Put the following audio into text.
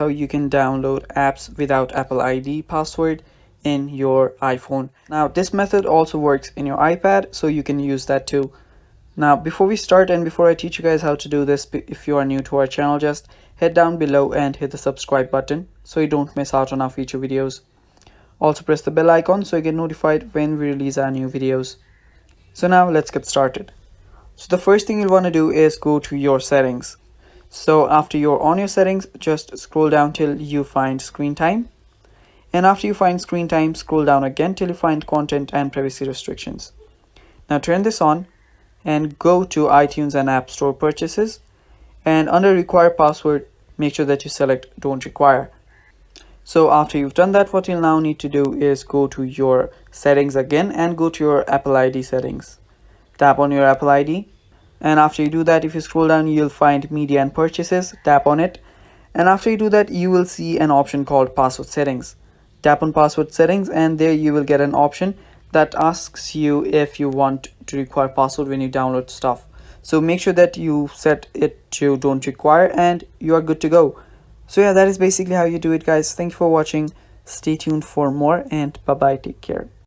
how you can download apps without Apple ID password in your iPhone. Now this method also works in your iPad, so you can use that too. Now before we start and before I teach you guys how to do this, if you are new to our channel, just head down below and hit the subscribe button so you don't miss out on our future videos. Also press the bell icon so you get notified when we release our new videos. So now let's get started. So the first thing you'll want to do is go to your settings. So after you're on your settings, just scroll down till you find screen time. And after you find screen time, scroll down again till you find content and privacy restrictions. Now turn this on and go to iTunes and App Store purchases. And under require password, make sure that you select don't require. So after you've done that, what you'll now need to do is go to your settings again and go to your Apple ID settings. Tap on your Apple ID. And after you do that, if you scroll down, you'll find media and purchases. Tap on it. And after you do that, you will see an option called password settings. Tap on password settings and there you will get an option that asks you if you want to require password when you download stuff. So make sure that you set it to don't require and you are good to go. So yeah, that is basically how you do it, guys. Thank you for watching. Stay tuned for more and bye bye. Take care.